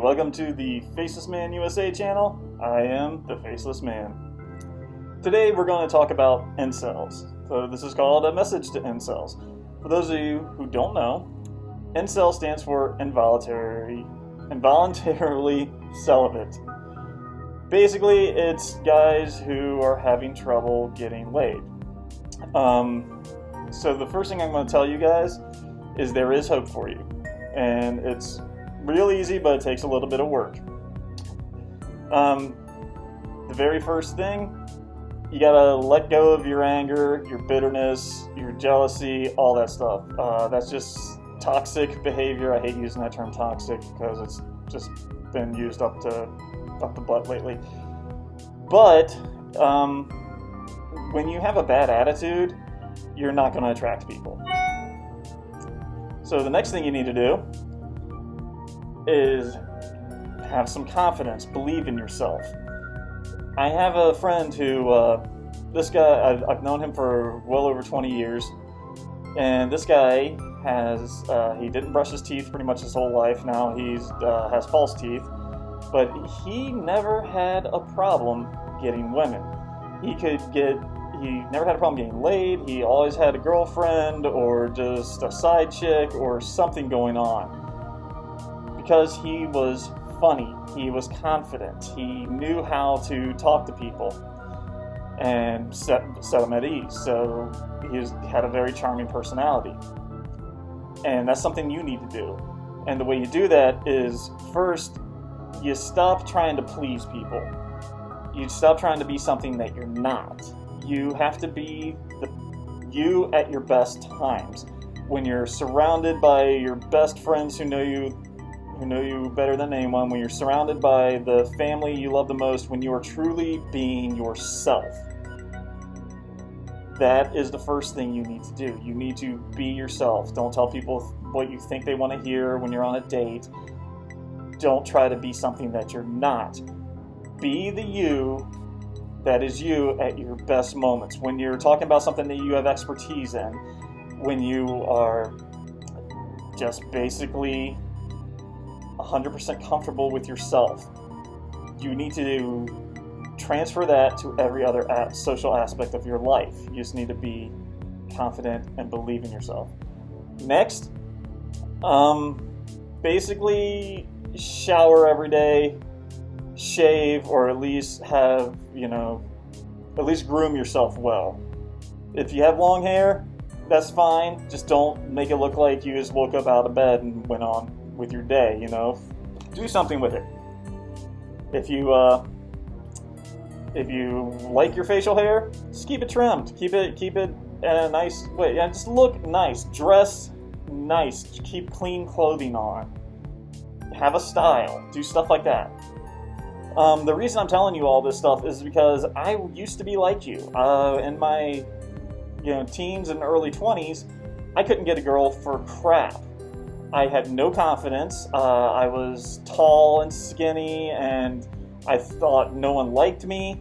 welcome to the Faceless Man USA channel. I am the Faceless Man. Today we're going to talk about incels. So this is called a message to incels. For those of you who don't know, incel stands for involuntarily celibate. Basically, it's guys who are having trouble getting laid. So the first thing I'm going to tell you guys is there is hope for you. And it's real easy, but it takes a little bit of work. The very first thing, you gotta let go of your anger, your bitterness, your jealousy, all that stuff. That's just toxic behavior. I hate using that term toxic because it's just been used up the butt lately. But when you have a bad attitude, you're not going to attract people. So the next thing you need to do is have some confidence, believe in yourself. I have a friend who, this guy, I've known him for well over 20 years, and this guy has, he didn't brush his teeth pretty much his whole life. Now he's has false teeth, but he never had a problem getting women. He never had a problem getting laid. He always had a girlfriend or just a side chick or something going on. Because he was funny, he was confident, he knew how to talk to people and set them at ease. So he had a very charming personality. And that's something you need to do. And the way you do that is, first, you stop trying to please people. You stop trying to be something that you're not. You have to be you at your best times. When you're surrounded by your best friends who know you better than anyone, when you're surrounded by the family you love the most, when you are truly being yourself. That is the first thing you need to do. You need to be yourself. Don't tell people what you think they want to hear when you're on a date. Don't try to be something that you're not. Be the you that is you at your best moments. When you're talking about something that you have expertise in, when you are just basically 100% comfortable with yourself, you need to transfer that to every other social aspect of your life. You just need to be confident and believe in yourself. Next, basically shower every day, shave, or at least have, at least groom yourself well. If you have long hair, that's fine. Just don't make it look like you just woke up out of bed and went on with your day, Do something with it. If you like your facial hair, just keep it trimmed. Keep it in a nice way. Yeah, just look nice. Dress nice. Keep clean clothing on. Have a style. Do stuff like that. The reason I'm telling you all this stuff is because I used to be like you. In my teens and early 20s, I couldn't get a girl for crap. I had no confidence. I was tall and skinny, and I thought no one liked me.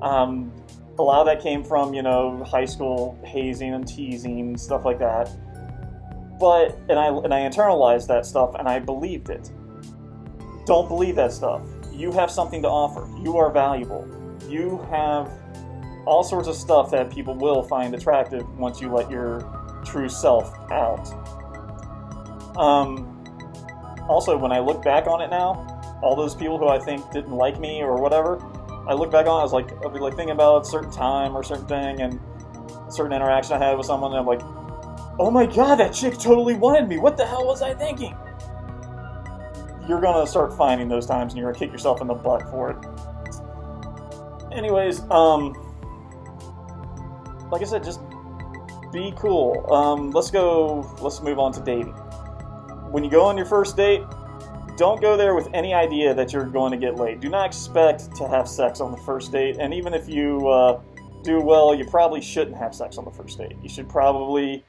A lot of that came from, high school hazing and teasing and stuff like that. And I internalized that stuff, and I believed it. Don't believe that stuff. You have something to offer. You are valuable. You have all sorts of stuff that people will find attractive once you let your true self out. Also, when I look back on it now, all those people who I think didn't like me or whatever, I look back on it, I'll be thinking about a certain time or certain thing and a certain interaction I had with someone, and I'm like, oh my god, that chick totally wanted me. What the hell was I thinking? You're gonna start finding those times and you're gonna kick yourself in the butt for it. Anyways, like I said, just be cool. Let's move on to dating. When you go on your first date, don't go there with any idea that you're going to get laid. Do not expect to have sex on the first date, and even if you do well, you probably shouldn't have sex on the first date. You should probably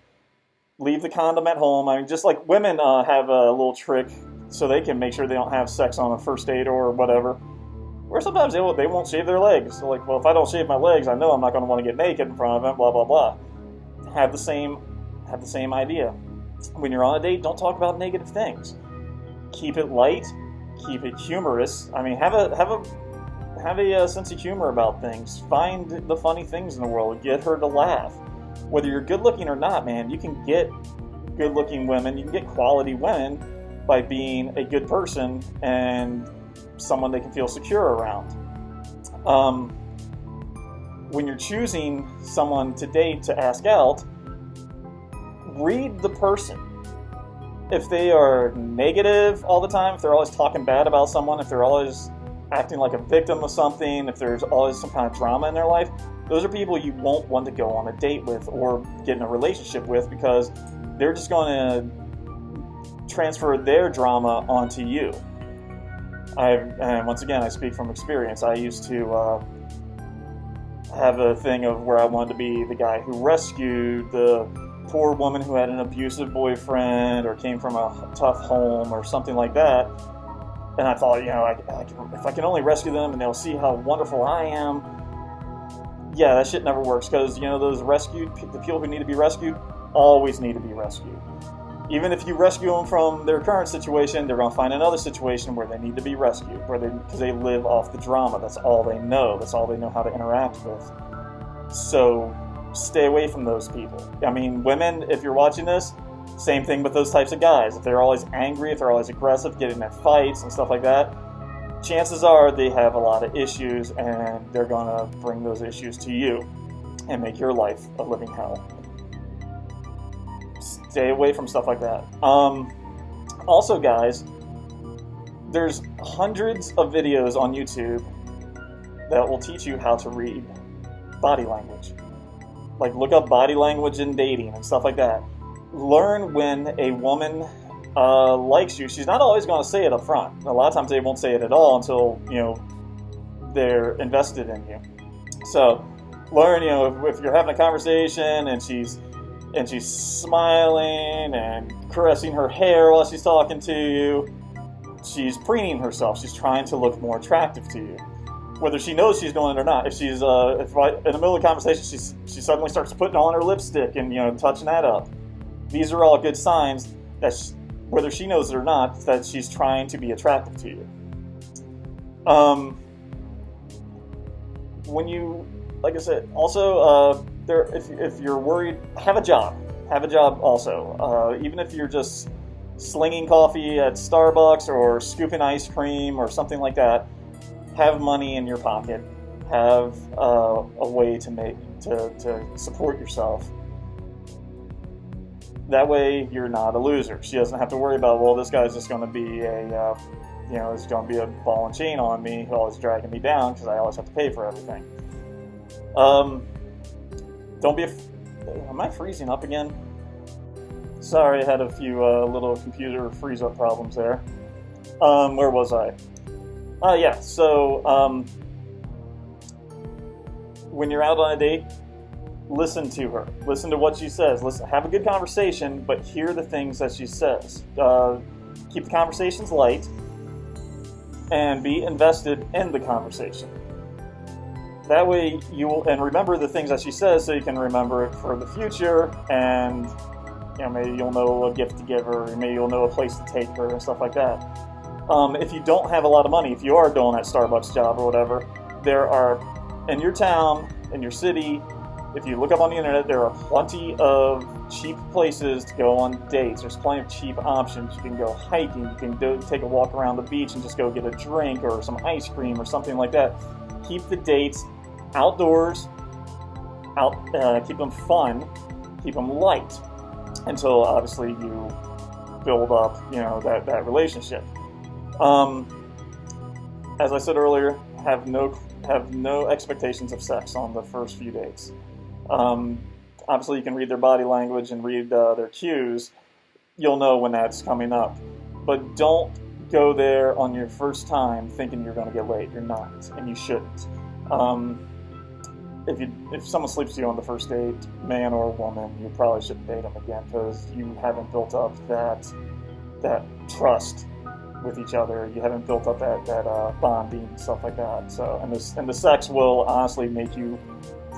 leave the condom at home. I mean, just like women have a little trick so they can make sure they don't have sex on a first date or whatever. Or sometimes they won't shave their legs. They're like, well, if I don't shave my legs, I know I'm not going to want to get naked in front of them, blah, blah, blah. Have the same idea. When you're on a date, don't talk about negative things. Keep it light, keep it humorous. I mean, have a sense of humor about things. Find the funny things in the world. Get her to laugh. Whether you're good looking or not, man, you can get good looking women. You can get quality women by being a good person and someone they can feel secure around. When you're choosing someone to date, to ask out, read the person. If they are negative all the time, if they're always talking bad about someone, if they're always acting like a victim of something, if there's always some kind of drama in their life, those are people you won't want to go on a date with or get in a relationship with, because they're just going to transfer their drama onto you. And once again, I speak from experience. I used to have a thing of where I wanted to be the guy who rescued the poor woman who had an abusive boyfriend or came from a tough home or something like that. And I thought, if I can only rescue them and they'll see how wonderful I am. Yeah, that shit never works, because, the people who need to be rescued always need to be rescued. Even if you rescue them from their current situation, they're going to find another situation where they need to be rescued, because they live off the drama. That's all they know. That's all they know how to interact with. So stay away from those people. I mean, women, if you're watching this, same thing with those types of guys. If they're always angry, if they're always aggressive, getting in fights and stuff like that, chances are they have a lot of issues, and they're going to bring those issues to you and make your life a living hell. Stay away from stuff like that. Also, guys, there's hundreds of videos on YouTube that will teach you how to read body language. Like, look up body language in dating and stuff like that. Learn when a woman likes you. She's not always going to say it up front. A lot of times they won't say it at all until, they're invested in you. So learn, if you're having a conversation and she's smiling and caressing her hair while she's talking to you, she's preening herself. She's trying to look more attractive to you, whether she knows she's doing it or not. If she's in the middle of the conversation she suddenly starts putting on her lipstick and touching that up, these are all good signs that whether she knows it or not, that she's trying to be attractive to you. When you, like I said, also if you're worried, have a job. Have a job also. Even if you're just slinging coffee at Starbucks or scooping ice cream or something like that, have money in your pocket. Have a way to support yourself. That way, you're not a loser. She doesn't have to worry about, well, this guy's just going to be it's going to be a ball and chain on me, always dragging me down because I always have to pay for everything. Don't be. Am I freezing up again? Sorry, I had a few little computer freeze-up problems there. Where was I? Yeah. So, when you're out on a date, listen to her. Listen to what she says. Listen. Have a good conversation, but hear the things that she says. Keep the conversations light, and be invested in the conversation. That way you will, and remember the things that she says so you can remember it for the future, and maybe you'll know a gift to give her, or maybe you'll know a place to take her and stuff like that. If you don't have a lot of money, if you are doing that Starbucks job or whatever, there are, in your town, in your city, if you look up on the internet, there are plenty of cheap places to go on dates. There's plenty of cheap options. You can go hiking, you can take a walk around the beach and just go get a drink or some ice cream or something like that. Keep the dates outdoors, keep them fun, keep them light, until obviously you build up, that relationship. As I said earlier, have no expectations of sex on the first few dates. Obviously, you can read their body language and read their cues. You'll know when that's coming up, but don't go there on your first time thinking you're going to get laid. You're not, and you shouldn't. If someone sleeps with you on the first date, man or woman, you probably shouldn't date them again, because you haven't built up that trust with each other. You haven't built up that bonding and stuff like that. So, and the sex will honestly make you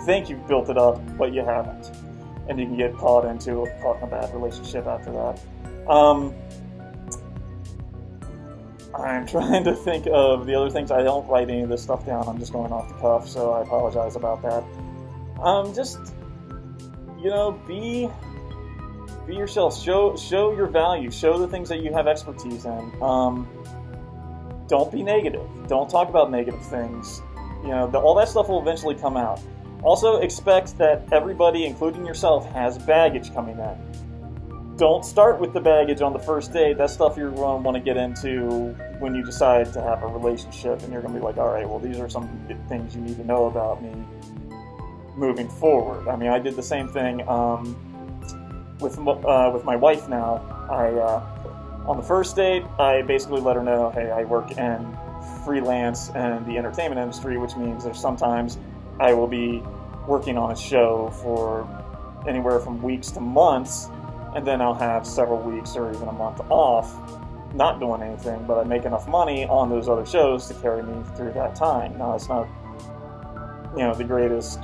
think you've built it up, but you haven't, and you can get caught in a bad relationship after that. I'm trying to think of the other things. I don't write any of this stuff down. I'm just going off the cuff, so I apologize about that. Just, be yourself. Show your value. Show the things that you have expertise in. Don't be negative. Don't talk about negative things. All that stuff will eventually come out. Also, expect that everybody, including yourself, has baggage coming in. Don't start with the baggage on the first date. That's stuff you're going to want to get into when you decide to have a relationship, and you're going to be like, all right, well, these are some things you need to know about me moving forward. I mean, I did the same thing with my wife now. On the first date, I basically let her know, hey, I work in freelance in the entertainment industry, which means there's sometimes I will be working on a show for anywhere from weeks to months, and then I'll have several weeks or even a month off, not doing anything, but I make enough money on those other shows to carry me through that time. Now, it's not, the greatest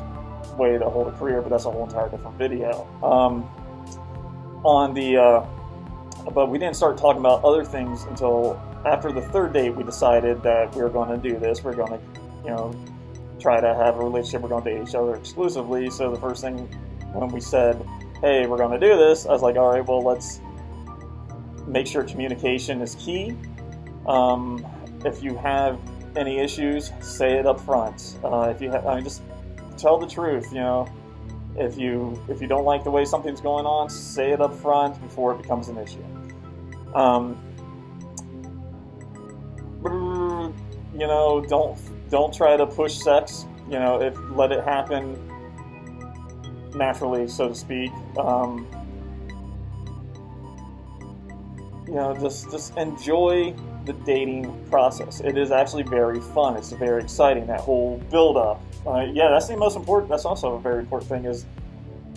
way to hold a career, but that's a whole entire different video. But we didn't start talking about other things until after the third date. We decided that we were going to do this. We're going to, try to have a relationship. We're going to date each other exclusively. So the first thing when we said, hey, we're going to do this, I was like, all right, well, let's make sure communication is key. If you have any issues, say it up front. If you have, just tell the truth. If you don't like the way something's going on, say it up front before it becomes an issue. Don't try to push sex. Let it happen naturally, so to speak. Just enjoy the dating process. It is actually very fun. It's very exciting. That whole build-up. That's the most important. That's also a very important thing, is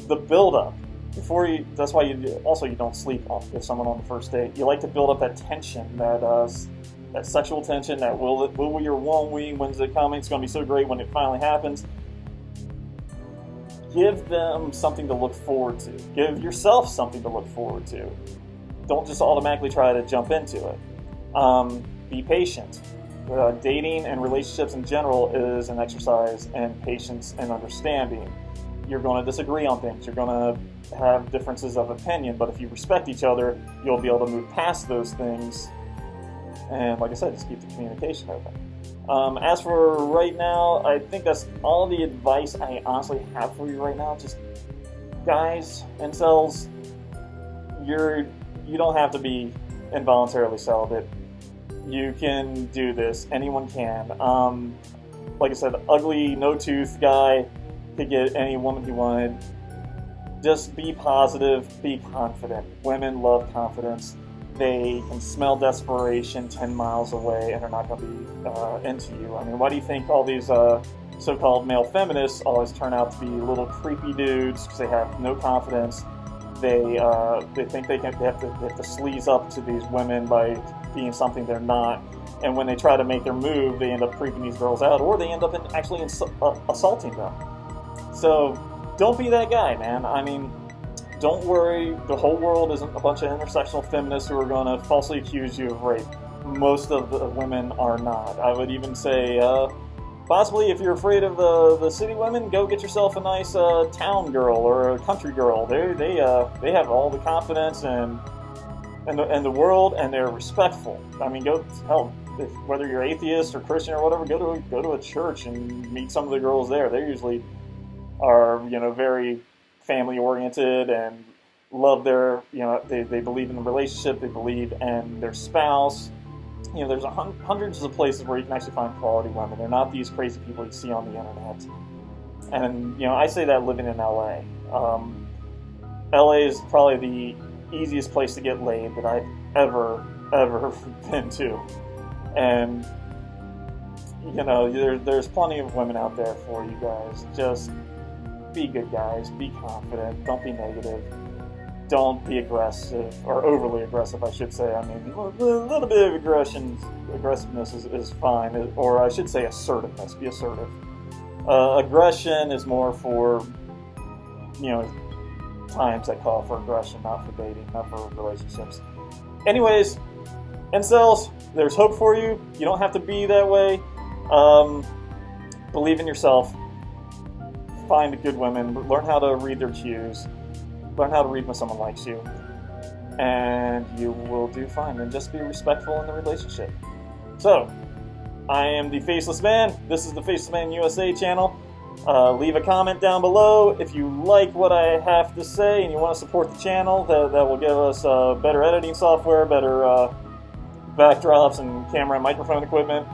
the build-up. That's why you don't sleep with someone on the first date. You like to build up that tension, that sexual tension, that will we or won't we, when's it coming, it's going to be so great when it finally happens. Give them something to look forward to. Give yourself something to look forward to. Don't just automatically try to jump into it. Be patient. Dating and relationships in general is an exercise in patience and understanding. You're going to disagree on things. You're going to have differences of opinion, but if you respect each other, you'll be able to move past those things. And like I said, just keep the communication open. As for right now, I think that's all the advice I honestly have for you right now. Just, guys, incels, you don't have to be involuntarily celibate. You can do this. Anyone can. Like I said, ugly, no-tooth guy could get any woman he wanted. Just be positive, be confident. Women love confidence. They can smell desperation 10 miles away, and they're not going to be into you. I mean, why do you think all these so-called male feminists always turn out to be little creepy dudes? Because they have no confidence. They think they have to sleaze up to these women by being something they're not. And when they try to make their move, they end up creeping these girls out, or they end up actually assaulting them. So don't be that guy, man. I mean, don't worry. The whole world isn't a bunch of intersectional feminists who are going to falsely accuse you of rape. Most of the women are not. I would even say, possibly if you're afraid of the city women, go get yourself a nice town girl or a country girl. They have all the confidence and the world, and they're respectful. I mean, whether you're atheist or Christian or whatever, go to a church and meet some of the girls there. They usually are very family oriented and love their they believe in the relationship. They believe in their spouse. There's hundreds of places where you can actually find quality women. They're not these crazy people you see on the internet. And I say that living in LA. LA is probably the easiest place to get laid that I've ever been to. And there's plenty of women out there for you guys. Just be good guys. Be confident. Don't be negative. Don't be aggressive, or overly aggressive, I should say. I mean, a little bit of aggressiveness is fine, or I should say assertiveness. Be assertive. Aggression is more for, times that call for aggression, not for dating, not for relationships. Anyways, incels, there's hope for you. You don't have to be that way. Believe in yourself. Find good women. Learn how to read their cues. Learn how to read when someone likes you. And you will do fine. And just be respectful in the relationship. So, I am the Faceless Man. This is the Faceless Man USA channel. Leave a comment down below if you like what I have to say and you want to support the channel. That will give us better editing software, better backdrops and camera and microphone equipment,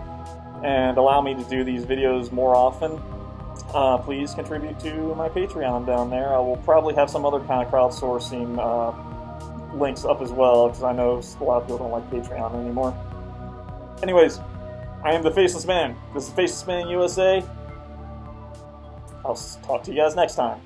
and allow me to do these videos more often. Please contribute to my Patreon down there. I will probably have some other kind of crowdsourcing links up as well, because I know a lot of people don't like Patreon anymore. Anyways, I am the Faceless Man. This is Faceless Man USA. I'll talk to you guys next time.